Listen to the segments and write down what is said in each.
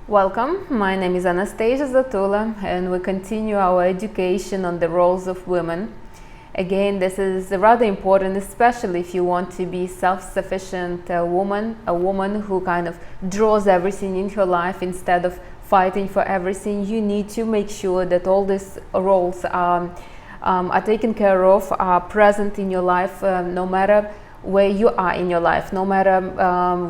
Welcome, my name is Anastasia Zatula and we continue our education on the roles of women. Again, this is rather important, especially if you want to be self-sufficient woman, a woman who kind of draws everything in her life instead of fighting for everything. You need to make sure that all these roles are taken care of, are present in your life, no matter where you are in your life, no matter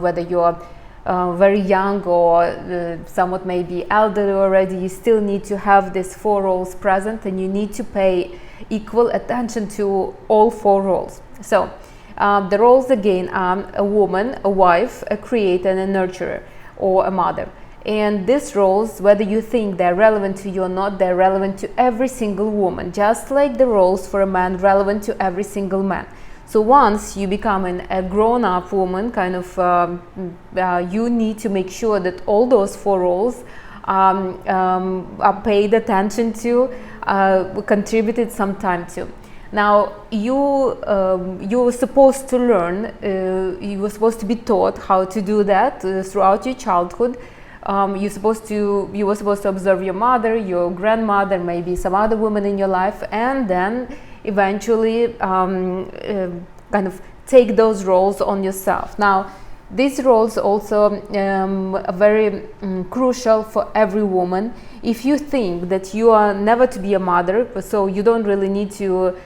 whether you're very young or somewhat maybe elderly already. You still need to have these four roles present, and you need to pay equal attention to all four roles. So the roles again are a woman, a wife, a creator, and a nurturer, or a mother. And these roles, whether you think they're relevant to you or not, they're relevant to every single woman, just like the roles for a man relevant to every single man. So once you become a grown-up woman, kind of you need to make sure that all those four roles are paid attention to, contributed some time to. Now you were supposed to learn, you were supposed to be taught how to do that throughout your childhood. You were supposed to observe your mother, your grandmother, maybe some other woman in your life, and then eventually kind of take those roles on yourself. Now, these roles also are very crucial for every woman. If you think that you are never to be a mother, so you don't really need to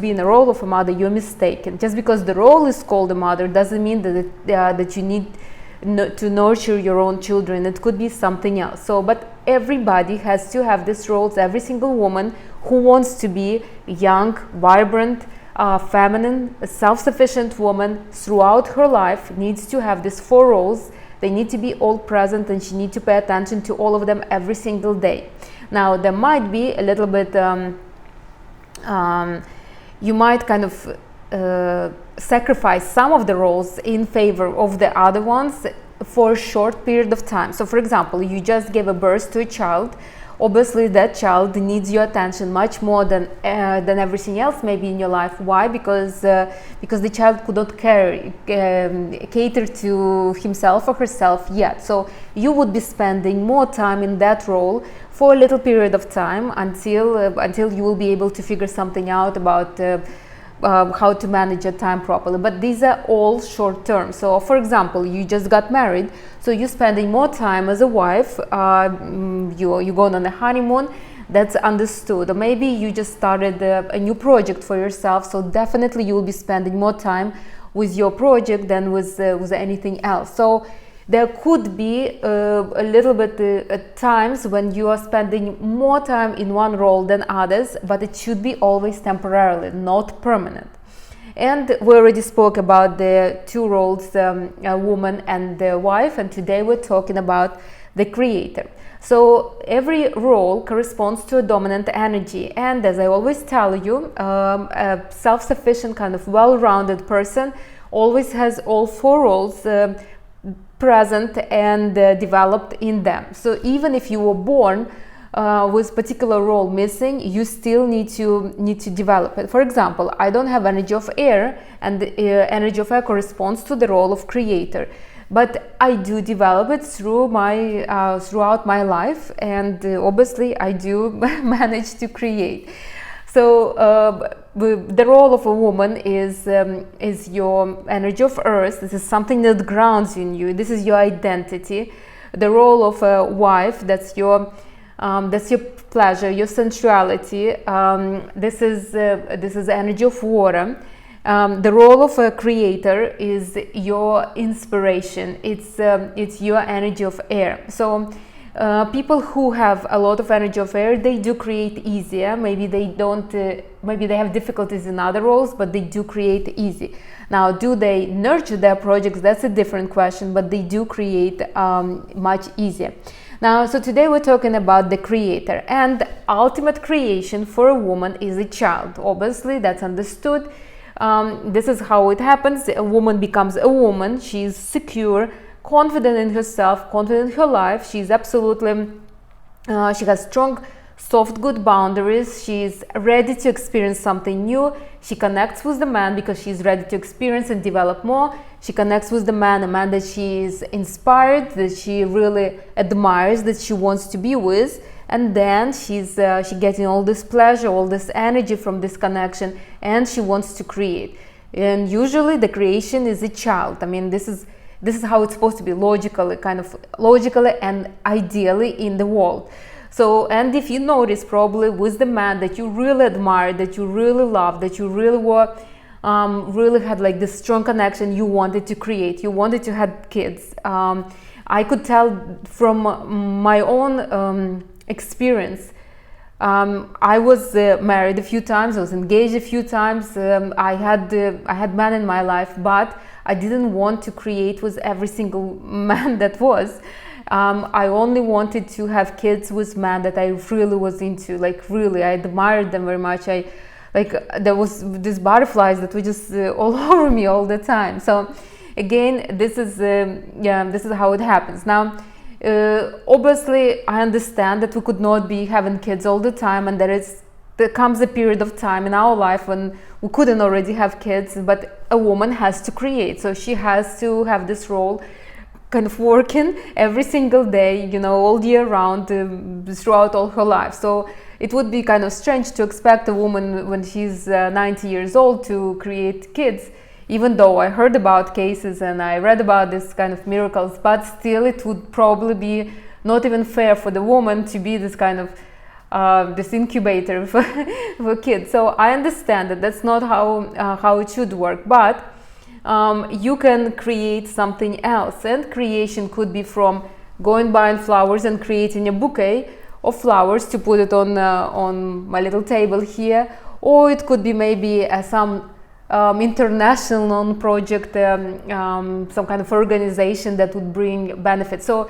be in the role of a mother, you're mistaken. Just because the role is called a mother doesn't mean that you need to nurture your own children. It could be something else. So, but everybody has to have these roles. Every single woman who wants to be young, vibrant, feminine, self-sufficient woman throughout her life needs to have these four roles. They need to be all present, and she needs to pay attention to all of them every single day. Now, there might be a little bit, you might kind of sacrifice some of the roles in favor of the other ones for a short period of time. So for example, you just gave a birth to a child. Obviously that child needs your attention much more than everything else maybe in your life. Why? Because the child could not cater to himself or herself yet. So you would be spending more time in that role for a little period of time until you will be able to figure something out about how to manage your time properly. But these are all short term. So for example, you just got married, so you're spending more time as a wife, you're going on a honeymoon, that's understood. Or maybe you just started a new project for yourself, so definitely you will be spending more time with your project than with anything else. So there could be a little bit at times when you are spending more time in one role than others, but it should be always temporarily, not permanent. And we already spoke about the two roles, a woman and the wife, and today we're talking about the creator. So every role corresponds to a dominant energy, and as I always tell you, a self-sufficient, kind of well-rounded person always has all four roles present and developed in them. So even if you were born with particular role missing, you still need to develop it. For example, I don't have energy of air, and the energy of air corresponds to the role of creator, but I do develop it throughout my life, and obviously I do manage to create. So the role of a woman is your energy of earth. This is something that grounds in you. This is your identity. The role of a wife, that's your pleasure, your sensuality. This is energy of water. The role of a creator is your inspiration. It's your energy of air. So people who have a lot of energy of air, they do create easier. Maybe they don't. Maybe they have difficulties in other roles, but they do create easy. Now, do they nurture their projects? That's a different question. But they do create much easier. Now, so today we're talking about the creator, and the ultimate creation for a woman is a child. Obviously, that's understood. This is how it happens. A woman becomes a woman. She's secure, confident in herself, confident in her life. She's absolutely, she has strong, soft, good boundaries. She's ready to experience something new. She connects with the man because she's ready to experience and develop more. She connects with the man, a man that she is inspired, that she really admires, that she wants to be with, and then she getting all this pleasure, all this energy from this connection, and she wants to create. And usually the creation is a child. I mean, this is how it's supposed to be, logically and ideally in the world. So, and if you notice, probably with the man that you really admire, that you really love, that you really were really had like this strong connection, you wanted to create, you wanted to have kids. I could tell from my own experience. I was married a few times, I was engaged a few times, I had men in my life, but I didn't want to create with every single man that was. I only wanted to have kids with men that I really was into, like really, I admired them very much. There was these butterflies that were just all over me all the time. So again, this is how it happens. Now, obviously, I understand that we could not be having kids all the time, and there comes a period of time in our life when we couldn't already have kids, but a woman has to create. So she has to have this role, kind of working every single day, you know, all year round, throughout all her life. So it would be kind of strange to expect a woman when she's 90 years old to create kids, even though I heard about cases and I read about this kind of miracles, but still it would probably be not even fair for the woman to be this kind of this incubator for kids. So I understand that that's not how it should work, but you can create something else, and creation could be from going buying flowers and creating a bouquet of flowers to put it on my little table here, or it could be maybe some international non-project, some kind of organization that would bring benefit. So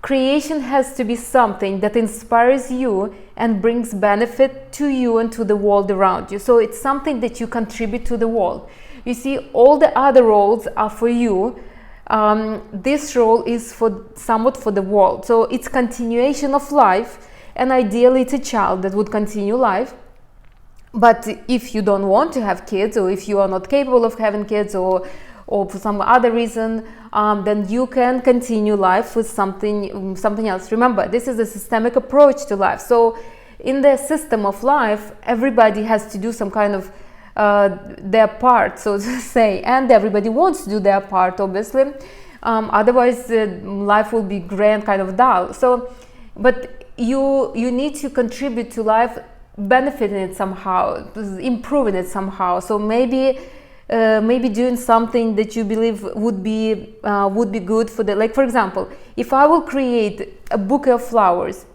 creation has to be something that inspires you and brings benefit to you and to the world around you. So it's something that you contribute to the world. You see, all the other roles are for you. This role is somewhat for the world. So it's continuation of life, and ideally it's a child that would continue life. But if you don't want to have kids, or if you are not capable of having kids, or for some other reason, then you can continue life with something else. Remember, this is a systemic approach to life. So in the system of life, everybody has to do some kind of their part, so to say, and everybody wants to do their part, obviously. Otherwise, life will be gray and kind of dull. So, but you need to contribute to life, benefiting it somehow, improving it somehow. So maybe doing something that you believe would be good for the, like, for example, if I will create a bouquet of flowers,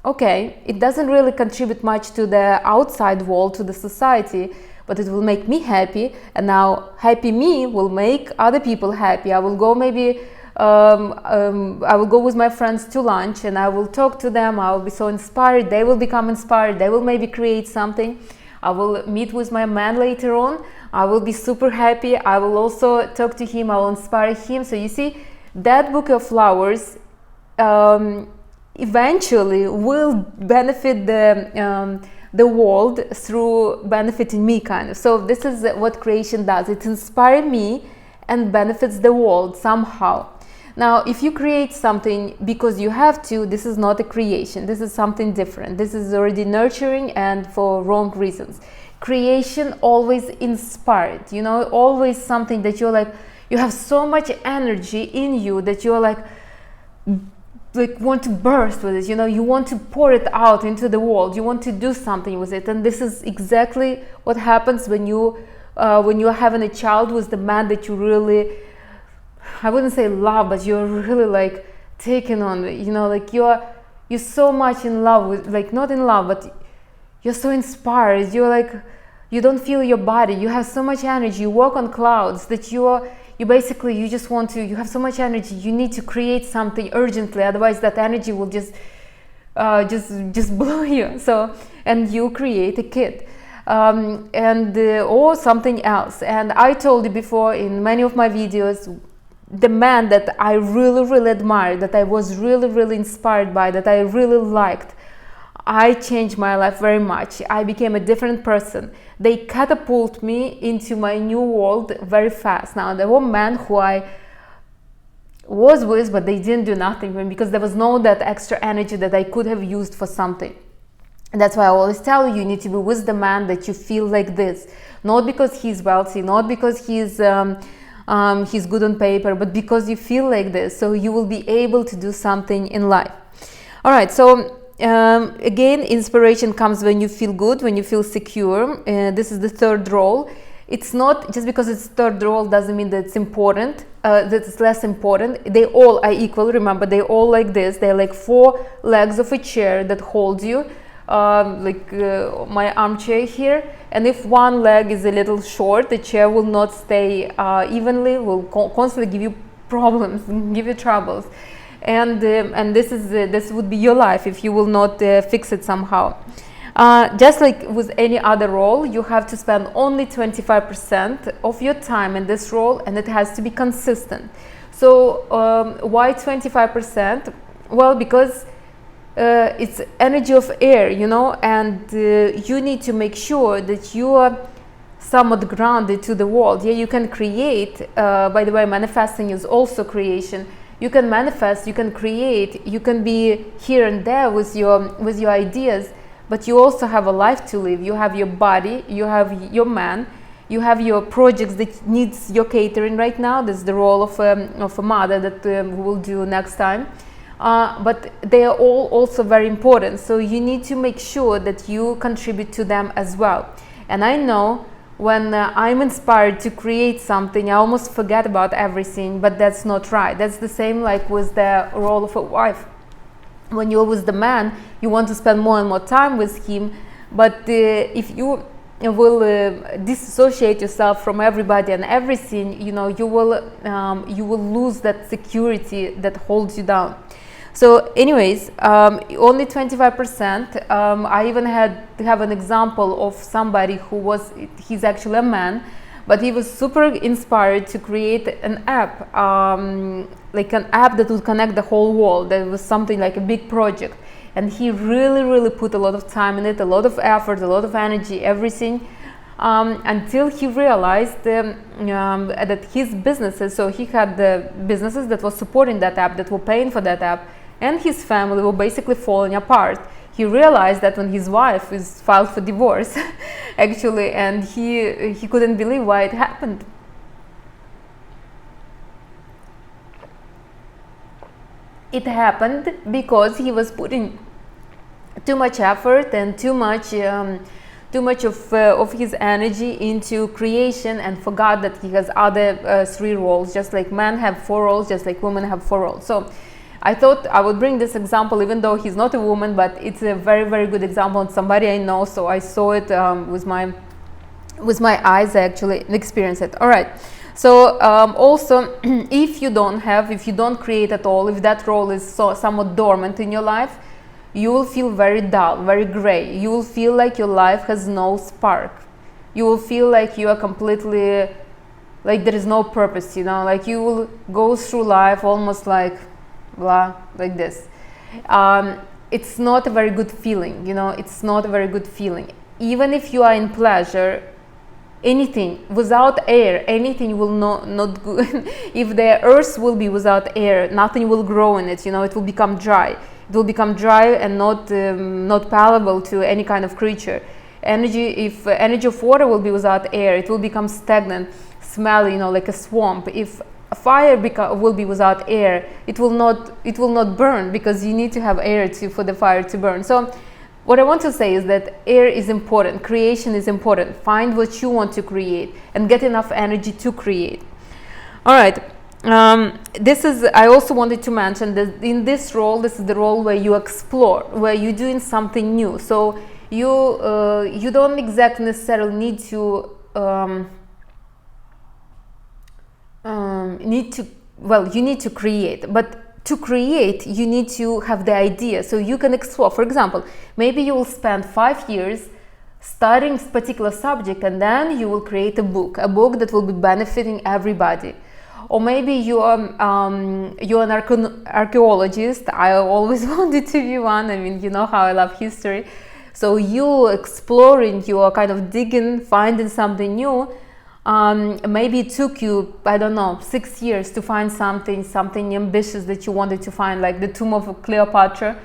okay, it doesn't really contribute much to the outside world, to the society, but it will make me happy, and now happy me will make other people happy. I will go maybe I will go with my friends to lunch, and I will talk to them. I will be so inspired, they will become inspired, they will maybe create something. I will meet with my man later on, I will be super happy, I will also talk to him, I will inspire him. So you see, that bouquet of flowers eventually will benefit the world through benefiting me, kind of. So this is what creation does. It inspires me and benefits the world somehow. Now, if you create something because you have to, this is not a creation. This is something different. This is already nurturing and for wrong reasons. Creation always inspired, you know, always something that you're like, you have so much energy in you that you're like want to burst with it, you know, you want to pour it out into the world, you want to do something with it. And this is exactly what happens when you are having a child with the man that you really, I wouldn't say love, but you're really like taken on, you know, like you're so much in love with, like not in love, but you're so inspired, you're like, you don't feel your body, you have so much energy, you walk on clouds, that you basically, you just want to, you have so much energy, you need to create something urgently, otherwise that energy will just blow you. So, and you create a kid, or something else. And I told you before in many of my videos, the man that I really, really admired, that I was really, really inspired by, that I really liked, I changed my life very much. I became a different person. They catapult me into my new world very fast. Now, there were men who I was with, but they didn't do nothing for me because there was no that extra energy that I could have used for something. And that's why I always tell you, you need to be with the man that you feel like this, not because he's wealthy, not because he's good on paper, but because you feel like this, so you will be able to do something in life. All right, so again, inspiration comes when you feel good, when you feel secure. This is the third role. It's not just because it's third role doesn't mean that it's important, that it's less important. They all are equal. Remember, they all like this. They're like 4 legs of a chair that hold you, my armchair here. And if one leg is a little short, the chair will not stay evenly, will constantly give you problems, give you troubles. And this would be your life if you will not fix it somehow. Just like with any other role, you have to spend only 25% of your time in this role, and it has to be consistent. So why 25%? Well, because it's energy of air, you know, and you need to make sure that you are somewhat grounded to the world. Yeah, you can create, by the way, manifesting is also creation. You can manifest, you can create, you can be here and there with your ideas, but you also have a life to live. You have your body, you have your man, you have your projects that needs your catering right now. That's the role of a mother that we will do next time. But they are all also very important. So you need to make sure that you contribute to them as well. And I know when I'm inspired to create something, I almost forget about everything, but that's not right. That's the same like with the role of a wife. When you're with the man, you want to spend more and more time with him, but if you will disassociate yourself from everybody and everything, you know, you will lose that security that holds you down. So anyways, only 25%. I even had to have an example of somebody he's actually a man, but he was super inspired to create an app, like an app that would connect the whole world. That was something like a big project. And he really put a lot of time in it, a lot of effort, a lot of energy, everything, until he realized that his businesses, so he had the businesses that were supporting that app, that were paying for that app, and his family were basically falling apart. He realized that when his wife is filed for divorce, actually, and he couldn't believe why it happened. It happened because he was putting too much effort and too much of his energy into creation, and forgot that he has other 3 roles. Just like men have 4 roles, just like women have 4 roles. So I thought I would bring this example, even though he's not a woman, but it's a very good example and somebody I know. So I saw it with my eyes. I actually experienced it. All right. So also, if you don't create at all, if that role is somewhat dormant in your life, you will feel very dull, very gray. You will feel like your life has no spark. You will feel like you are completely, like there is no purpose, you know, like you will go through life almost like blah, like this. It's not a very good feeling, you know, it's not a very good feeling. Even if you are in pleasure, anything without air, anything will not good. If the earth will be without air, nothing will grow in it, you know, it will become dry. It will become dry and not palatable to any kind of creature. If energy of water will be without air, it will become stagnant, smelly, you know, like a swamp. If fire will be without air, it will not burn, because you need to have air for the fire to burn. So what I want to say is that air is important, creation is important. Find what you want to create and get enough energy to create. All right. I also wanted to mention that in this role, this is the role where you explore, where you're doing something new. So you don't exactly necessarily need to you need to create, but to create you need to have the idea, so you can explore. For example, maybe you will spend 5 years studying a particular subject, and then you will create a book that will be benefiting everybody. Or maybe you're an archaeologist. I always wanted to be one. I mean, you know how I love history. So you exploring, you are kind of digging, finding something new. Maybe it took you, I don't know, 6 years to find something ambitious that you wanted to find, like the tomb of Cleopatra.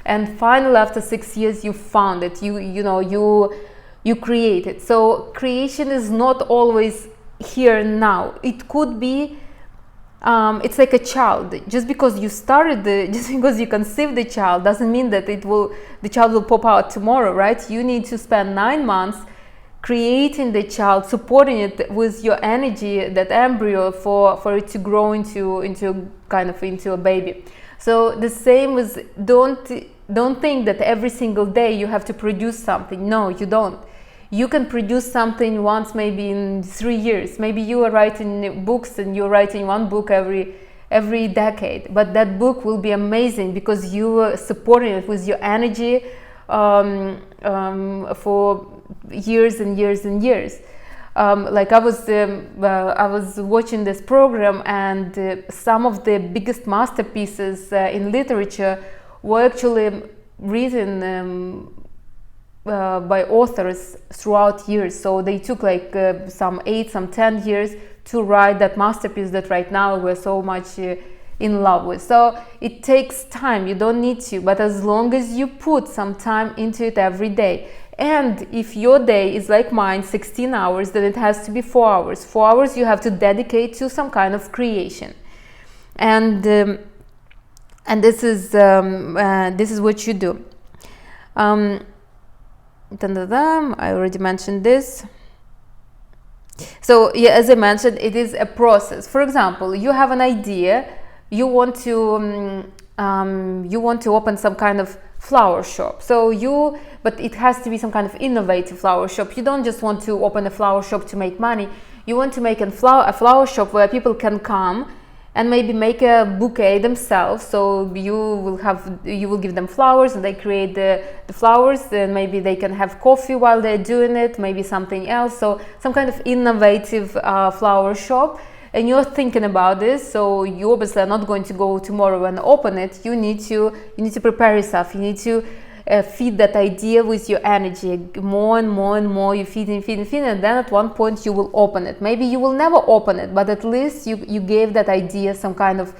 And finally, after 6 years, you found it. You create it. So creation is not always here now. It could be, it's like a child. Just because you started just because you conceived the child doesn't mean that the child will pop out tomorrow, right? You need to spend 9 months creating the child, supporting it with your energy, that embryo, for it to grow into a baby. So the same with, don't think that every single day you have to produce something. No, you don't. You can produce something once, maybe in 3 years. Maybe you are writing books and you're writing one book every decade, but that book will be amazing because you are supporting it with your energy for years and years and years. Like I was watching this program, and some of the biggest masterpieces in literature were actually written by authors throughout years. So they took like some 8, some 10 years to write that masterpiece that right now we're so much in love with. So it takes time. You don't need to, but as long as you put some time into it every day. And if your day is like mine, 16 hours, then it has to be 4 hours. 4 hours you have to dedicate to some kind of creation. And this is what you do. I already mentioned this. So yeah, as I mentioned, it is a process. For example, you have an idea, you want to open some kind of flower shop. But it has to be some kind of innovative flower shop. You don't just want to open a flower shop to make money. You want to make a flower shop where people can come and maybe make a bouquet themselves. So you will give them flowers, and they create the flowers. Then maybe they can have coffee while they're doing it, maybe something else. So some kind of innovative flower shop. And you're thinking about this, so you obviously are not going to go tomorrow and open it. You need to prepare yourself. You need to feed that idea with your energy more and more and more. You feed, and then at one point you will open it. Maybe you will never open it, but at least you gave that idea some kind of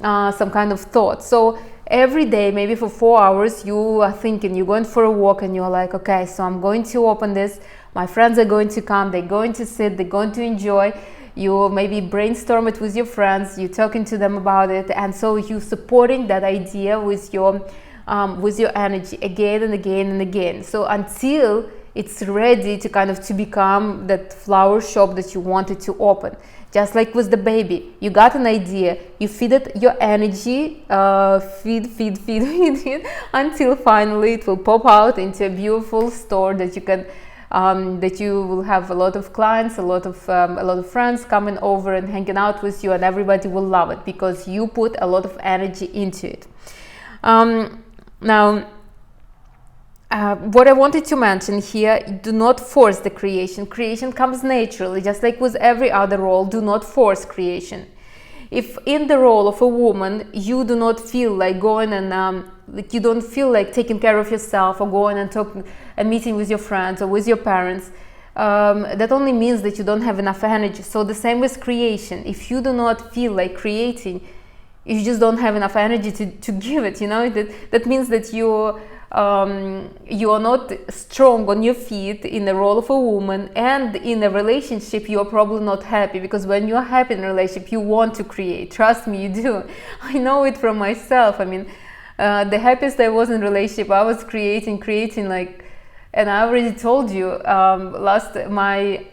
thought. So every day, maybe for 4 hours, you are thinking, you're going for a walk, and you're like, okay, so I'm going to open this. My friends are going to come. They're going to sit. They're going to enjoy. You maybe brainstorm it with your friends, you're talking to them about it, and so you supporting that idea with your energy again and again and again. So until it's ready to become that flower shop that you wanted to open. Just like with the baby, you got an idea, you feed it your energy, feed until finally it will pop out into a beautiful store that you can. That you will have a lot of clients, a lot of friends coming over and hanging out with you, and everybody will love it because you put a lot of energy into it. Now, what I wanted to mention here: do not force the creation. Creation comes naturally, just like with every other role. Do not force creation. If in the role of a woman you do not feel like going and you don't feel like taking care of yourself, or going and talking and meeting with your friends or with your parents, that only means that you don't have enough energy. So the same with creation. If you do not feel like creating, you just don't have enough energy to give it. That means that you are not strong on your feet in the role of a woman, and in a relationship you are probably not happy, because when you are happy in a relationship you want to create. Trust me, you do. I know it from myself. I mean, the happiest I was in a relationship, I was creating like, and I already told you my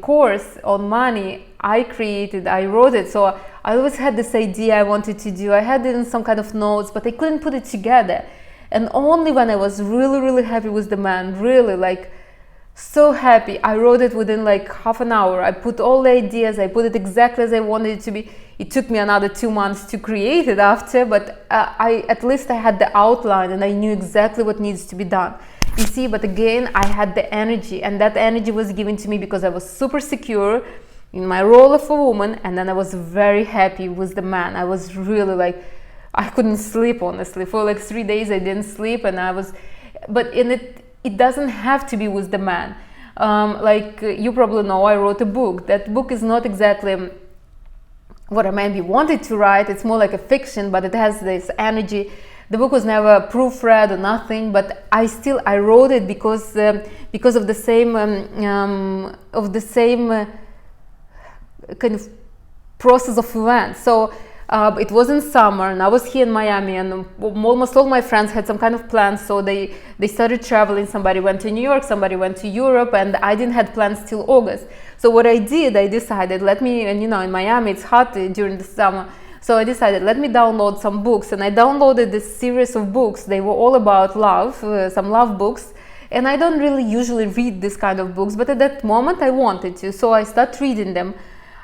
course on money, I wrote it. So I always had this idea I wanted to do. I had it in some kind of notes, but I couldn't put it together. And only when I was really, really happy with the man, really like so happy, I wrote it within like half an hour. I put all the ideas, I put it exactly as I wanted it to be. It took me another 2 months to create it after, but at least I had the outline and I knew exactly what needs to be done. You see, but again, I had the energy, and that energy was given to me because I was super secure in my role of a woman, and then I was very happy with the man. I was really like, I couldn't sleep, honestly. For like 3 days I didn't sleep, and but in it doesn't have to be with the man. Like you probably know, I wrote a book. That book is not exactly what I maybe wanted to write. It's more like a fiction, but it has this energy. The book was never proofread or nothing, but I wrote it because of the same kind of process of events. So it was in summer, and I was here in Miami, and almost all my friends had some kind of plans. So they started traveling. Somebody went to New York, somebody went to Europe, and I didn't have plans till August. So what I did, I decided, and you know, in Miami it's hot during the summer. So I decided, let me download some books, and I downloaded this series of books. They were all about love, some love books. And I don't really usually read this kind of books, but at that moment I wanted to, so I started reading them.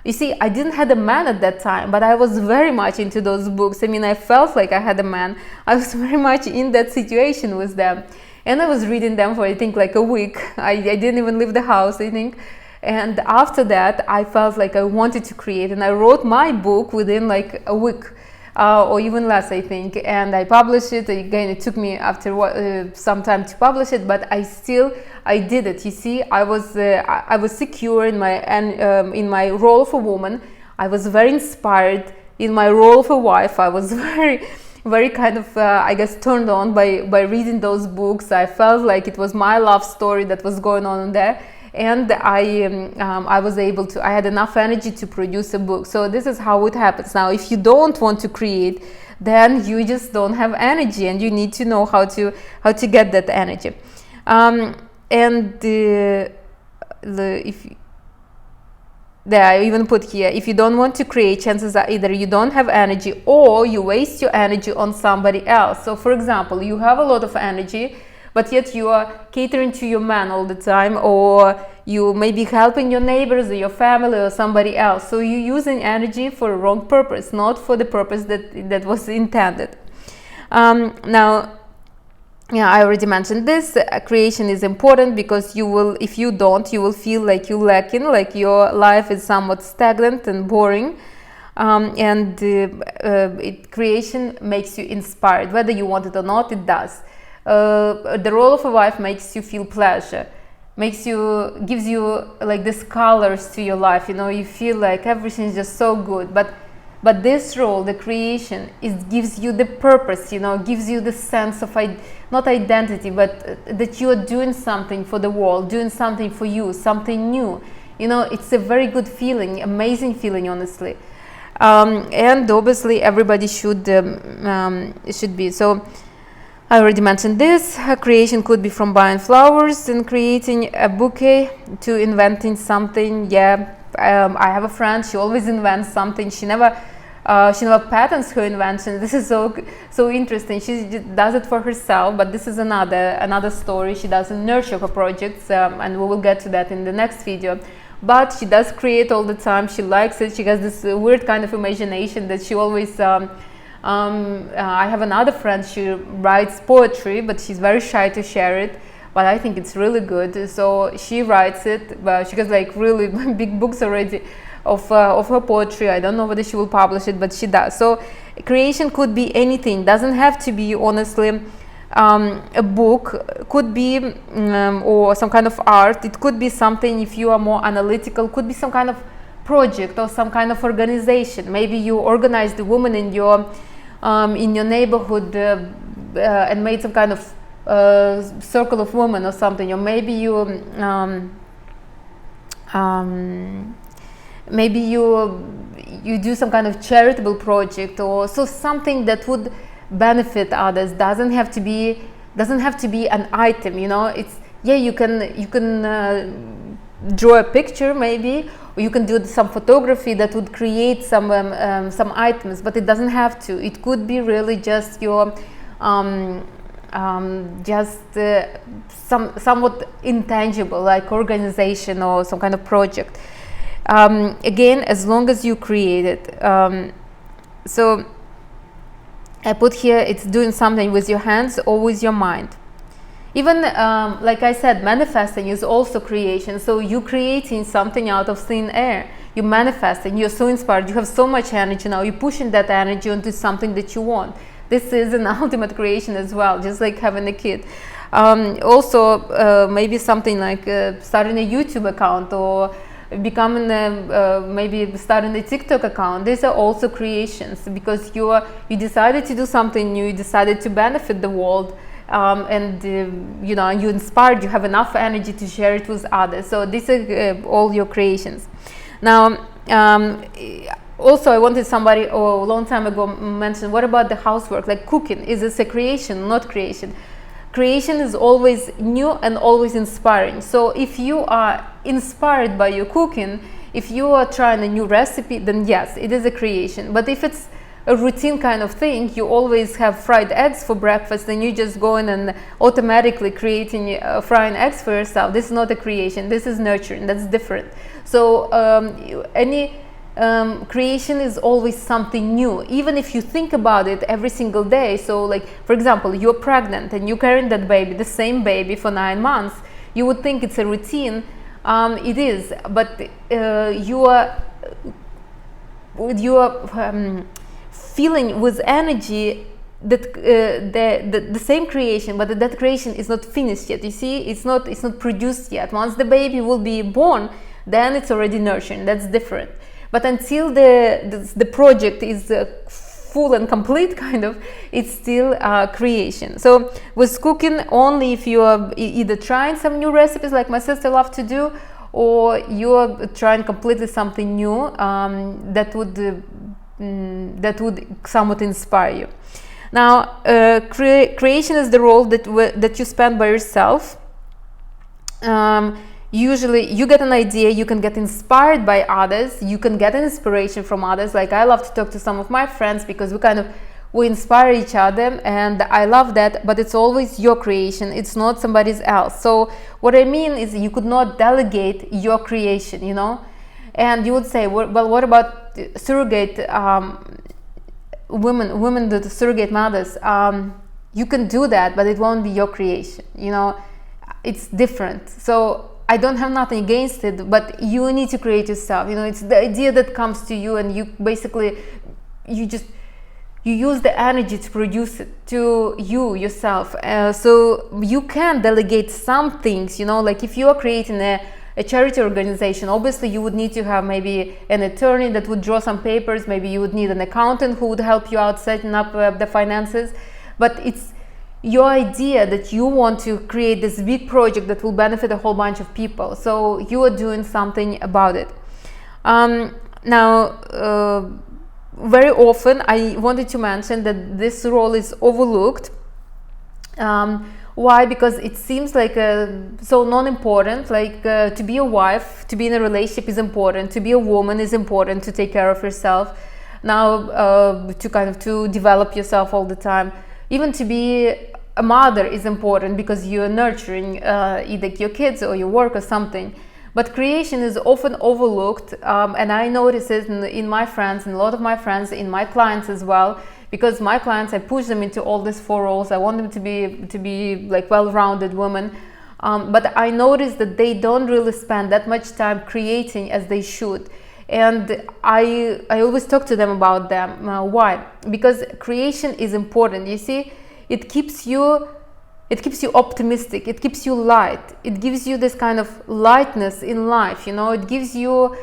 You see, I didn't have a man at that time, but I was very much into those books. I mean, I felt like I had a man. I was very much in that situation with them. And I was reading them for, I think, like a week. I didn't even leave the house, I think. And after that, I felt like I wanted to create, and I wrote my book within like a week, or even less, I think. And I published it. Again, it took me after some time to publish it, but I did it. You see, I was secure in my role of a woman. I was very inspired in my role of a wife. I was very kind of, I guess, turned on by reading those books. I felt like it was my love story that was going on there. And I was able to, I had enough energy to produce a book. So this is how it happens. Now, if you don't want to create, then you just don't have energy, and you need to know how to get that energy. I even put here, if you don't want to create, chances are either you don't have energy or you waste your energy on somebody else. So for example, you have a lot of energy, but yet you are catering to your man all the time, or you may be helping your neighbors or your family or somebody else. So you're using energy for a wrong purpose, not for the purpose that was intended. Now, yeah, I already mentioned this. Creation is important because if you don't, you will feel like you're lacking, like your life is somewhat stagnant and boring. Creation makes you inspired, whether you want it or not. It does. The role of a wife makes you feel pleasure, gives you like these colors to your life. You know, you feel like everything is just so good. But this role, the creation, gives you the purpose. You know, gives you the sense of not identity, but that you are doing something for the world, doing something for you, something new. You know, it's a very good feeling, amazing feeling, honestly. And obviously, everybody should be so. I already mentioned this. Creation could be from buying flowers and creating a bouquet to inventing something. Yeah, I have a friend. She always invents something. She never patents her invention. This is so interesting. She does it for herself, but this is another story. She doesn't nurture her projects, and we will get to that in the next video. But she does create all the time. She likes it. She has this weird kind of imagination that she always. I have another friend, she writes poetry, but she's very shy to share it, but I think it's really good. So she writes it, but she has like really big books already of her poetry. I don't know whether she will publish it, but she does. So creation could be anything, doesn't have to be, honestly, a book, could be or some kind of art. It could be something, if you are more analytical, could be some kind of project or some kind of organization. Maybe you organized the women in your neighborhood and made some kind of circle of women or something, or maybe you do some kind of charitable project, or so something that would benefit others. Doesn't have to be an item. You know, it's, yeah, you can draw a picture maybe, or you can do some photography that would create some items, but it doesn't have to. It could be really just your somewhat intangible, like organization or some kind of project. Again, as long as you create it. So I put here, it's doing something with your hands or with your mind. Even like I said, manifesting is also creation. So you creating something out of thin air. you manifest and you're so inspired, you have so much energy. Now you're pushing that energy onto something that you want. This is an ultimate creation as well, just like having a kid. Also, maybe something like starting a YouTube account, or becoming maybe starting a TikTok account. These are also creations, because you decided to do something new, you decided to benefit the world, and you know, you inspired, you have enough energy to share it with others. So these are all your creations. Now, also I wanted somebody a long time ago mention, what about the housework, like cooking? Is this a creation, not creation? Creation is always new and always inspiring. So if you are inspired by your cooking, if you are trying a new recipe, then yes, it is a creation. But if it's a routine kind of thing, you always have fried eggs for breakfast, then you just go in and automatically creating frying eggs for yourself. This is not a creation, this is nurturing, that's different. So creation is always something new, even if you think about it every single day. So like, for example, you're pregnant and you're carrying that baby, the same baby, for 9 months. You would think it's a routine. It is, but you are feeling with energy that the same creation, but that creation is not finished yet. You see, it's not produced yet. Once the baby will be born, then it's already nurturing. That's different. But until the project is full and complete, kind of, it's still creation. So with cooking, only if you are either trying some new recipes like my sister loves to do, or you are trying completely something new that would somewhat inspire you. Now, creation is the role that you spend by yourself. Usually you get an idea, you can get inspired by others, you can get an inspiration from others. Like, I love to talk to some of my friends because we inspire each other, and I love that, but it's always your creation, it's not somebody else. So what I mean is, you could not delegate your creation, you know. And you would say, well, what about surrogate women, the surrogate mothers? You can do that, but it won't be your creation, you know. It's different. So I don't have nothing against it, but you need to create yourself. You know, it's the idea that comes to you, and you basically, you use the energy to produce it to yourself. So you can delegate some things, you know, like if you are creating a charity organization, obviously you would need to have maybe an attorney that would draw some papers, maybe you would need an accountant who would help you out setting up the finances. But it's your idea that you want to create this big project that will benefit a whole bunch of people, so you are doing something about it. Now, very often I wanted to mention that this role is overlooked. Why? Because it seems like so non-important. Like, to be a wife, to be in a relationship is important, to be a woman is important, to take care of yourself, now to develop yourself all the time. Even to be a mother is important, because you're nurturing either your kids or your work or something. But creation is often overlooked, and I notice it in my friends, and a lot of my friends, in my clients as well. Because my clients, I push them into all these 4 roles. I want them to be like well-rounded women. But I notice that they don't really spend that much time creating as they should. And I always talk to them about them. Why? Because creation is important. You see, it keeps you optimistic. It keeps you light. It gives you this kind of lightness in life. You know, it gives you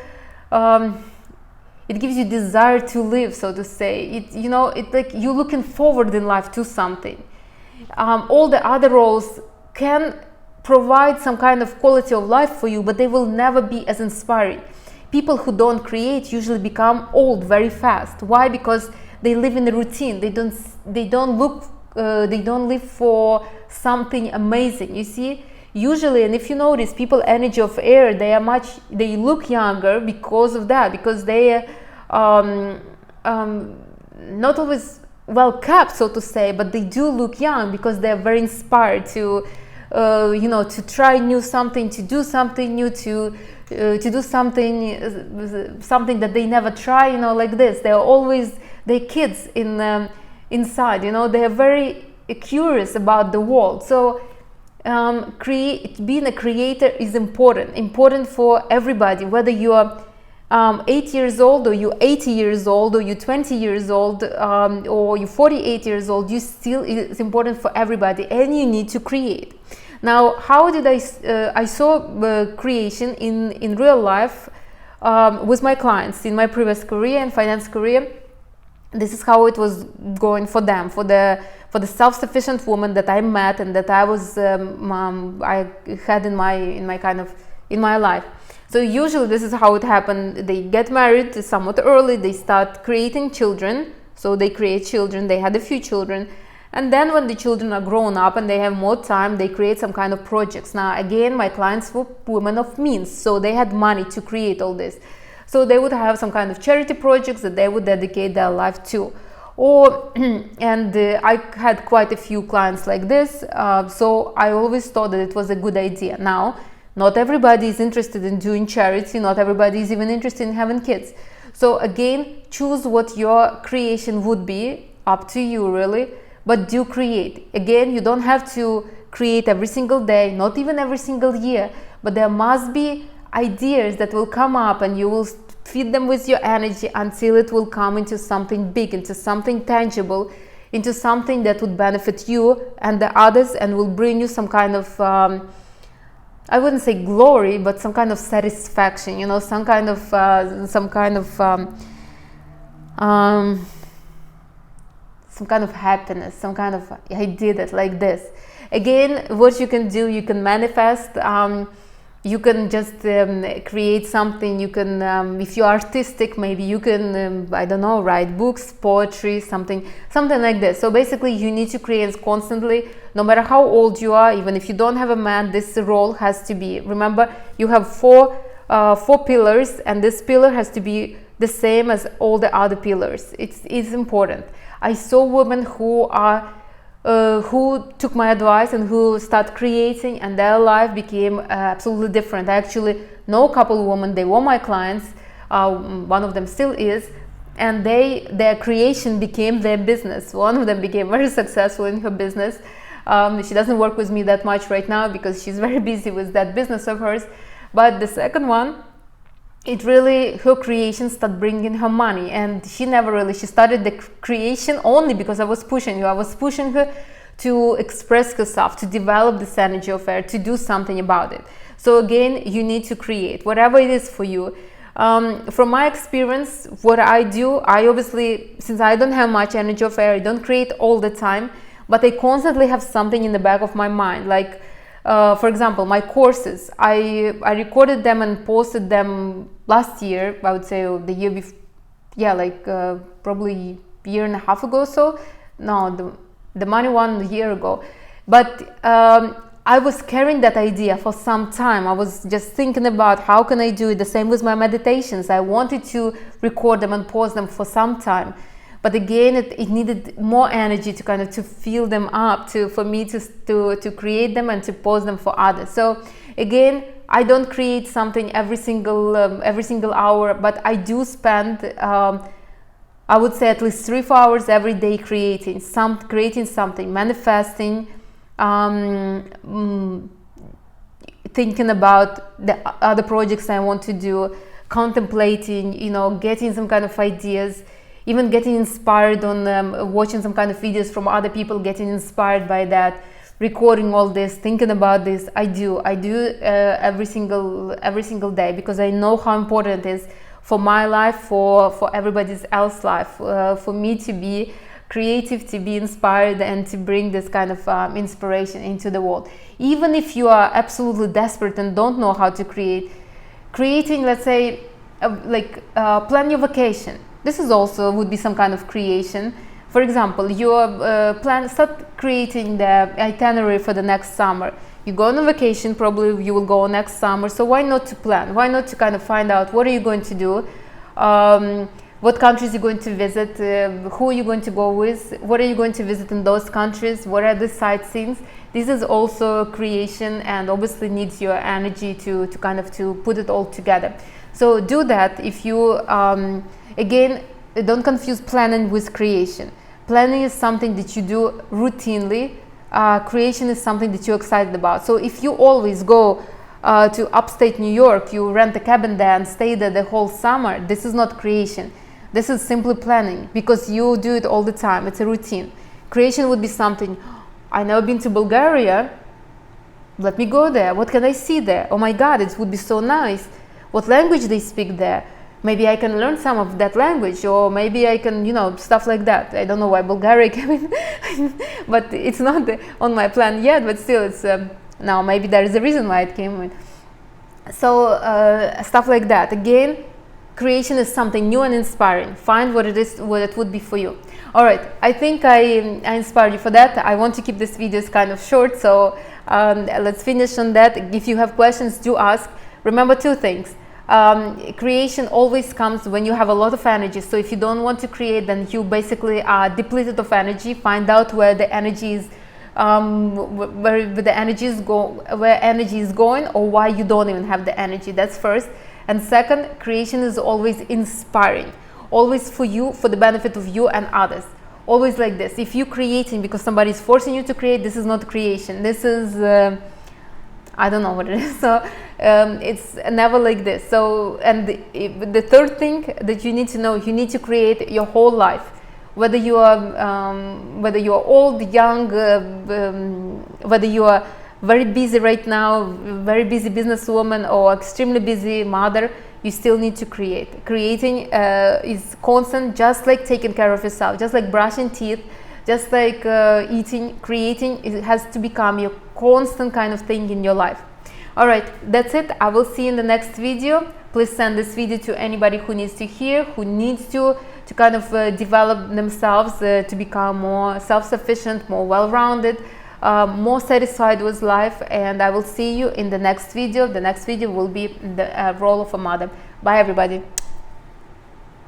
desire to live, so to say. It's like you're looking forward in life to something. All the other roles can provide some kind of quality of life for you, but they will never be as inspiring. People who don't create usually become old very fast. Why? Because they live in a routine. They don't live for something amazing. You see, usually, and if you notice, people energy of air, they look younger because of that, because they are not always well kept, so to say, but they do look young because they're very inspired to to try something, to do something new, to do something that they never try, like this. They're kids inside, they are very curious about the world. So being a creator is important for everybody, whether you are 8 years old, or you're 80 years old, or you're 20 years old, or you're 48 years old, you still, it's important for everybody, and you need to create. Now, how did I saw creation in real life with my clients in my previous career and finance career. This is how it was going for them, for the self-sufficient woman that I met and that I had in my life. So usually this is how it happened. They get married somewhat early, they start creating children, so they create children, they had a few children, and then when the children are grown up and they have more time, they create some kind of projects. Now again, my clients were women of means, so they had money to create all this. So they would have some kind of charity projects that they would dedicate their life to. I had quite a few clients like this, so I always thought that it was a good idea. Now, not everybody is interested in doing charity, not everybody is even interested in having kids. So again, choose what your creation would be, up to you really, but do create. Again, you don't have to create every single day, not even every single year, but there must be ideas that will come up and you will feed them with your energy until it will come into something big, into something tangible, into something that would benefit you and the others and will bring you some kind of I wouldn't say glory, but some kind of satisfaction, you know, some kind of happiness, some kind of, I did it like this. Again, what you can do, you can manifest, you can just create something, you can, if you're artistic, maybe you can, I don't know, write books, poetry, something like this. So basically you need to create constantly, no matter how old you are, even if you don't have a man, this role has to be, remember, you have four pillars, and this pillar has to be the same as all the other pillars. It's important. I saw women who took my advice and who started creating, and their life became absolutely different. I actually know a couple of women, they were my clients, one of them still is, and their creation became their business. One of them became very successful in her business. She doesn't work with me that much right now because she's very busy with that business of hers, but the second one, it really, her creation started bringing her money, and she started the creation only because I was pushing her. I was pushing her to express herself, to develop this energy of her, to do something about it. So again, you need to create, whatever it is for you. From my experience, what I do, I obviously, since I don't have much energy of air, I don't create all the time, but I constantly have something in the back of my mind, like for example, my courses, I recorded them and posted them last year, I would say the year before, yeah, like probably a year and a half ago or so. No, the money one a year ago. But I was carrying that idea for some time. I was just thinking about how can I do it. The same with my meditations. I wanted to record them and post them for some time. But again, it needed more energy to kind of to fill them up, for me to create them and to post them for others. So again, I don't create something every single hour, but I do spend I would say at least 3-4 hours every day creating something, manifesting, thinking about the other projects I want to do, contemplating, you know, getting some kind of ideas, even getting inspired on watching some kind of videos from other people, getting inspired by that, recording all this, thinking about this. I do every single day, because I know how important it is for my life, for everybody else's life, for me to be creative, to be inspired, and to bring this kind of inspiration into the world. Even if you are absolutely desperate and don't know how to creating, let's say, plan your vacation. This is also would be some kind of creation. For example, start creating the itinerary for the next summer. You go on a vacation, probably you will go next summer, so why not to plan? Why not to kind of find out what are you going to do, what countries you're going to visit, who are you going to go with, what are you going to visit in those countries, what are the sightseeing. This is also creation, and obviously needs your energy to put it all together. So do that. If you again, don't confuse planning with creation. Planning is something that you do routinely. Creation is something that you're excited about. So if you always go to upstate New York, you rent a cabin there and stay there the whole summer. This is not creation. This is simply planning, because you do it all the time. It's a routine. Creation would be something, I've never been to Bulgaria, let me go there. What can I see there? Oh my God, it would be so nice. What language they speak there? Maybe I can learn some of that language, or maybe I can, you know, stuff like that. I don't know why Bulgaria came in, but it's not on my plan yet, but still it's, now maybe there is a reason why it came in. So stuff like that. Again, creation is something new and inspiring. Find what it is, what it would be for you. All right, I think I inspired you for that. I want to keep this videos kind of short, so let's finish on that. If you have questions, do ask. Remember two things. Creation always comes when you have a lot of energy. So if you don't want to create, then you basically are depleted of energy. Find out where the energy is, where the energy is where energy is going, or why you don't even have the energy. That's first. And second, creation is always inspiring, always for you, for the benefit of you and others. Always like this. If you're creating because somebody is forcing you to create, this is not creation. This is I don't know what it is. So it's never like this. So, and the third thing that you need to know, you need to create your whole life, whether you are old, young, whether you are very busy right now, very busy businesswoman, or extremely busy mother, you still need to create. Creating is constant, just like taking care of yourself, just like brushing teeth, just like eating. Creating, it has to become your constant kind of thing in your life. All right, that's it. I will see you in the next video. Please send this video to anybody who needs to hear, who needs to kind of develop themselves to become more self-sufficient, more well-rounded, more satisfied with life. And I will see you in the next video. The next video will be the role of a mother. Bye everybody.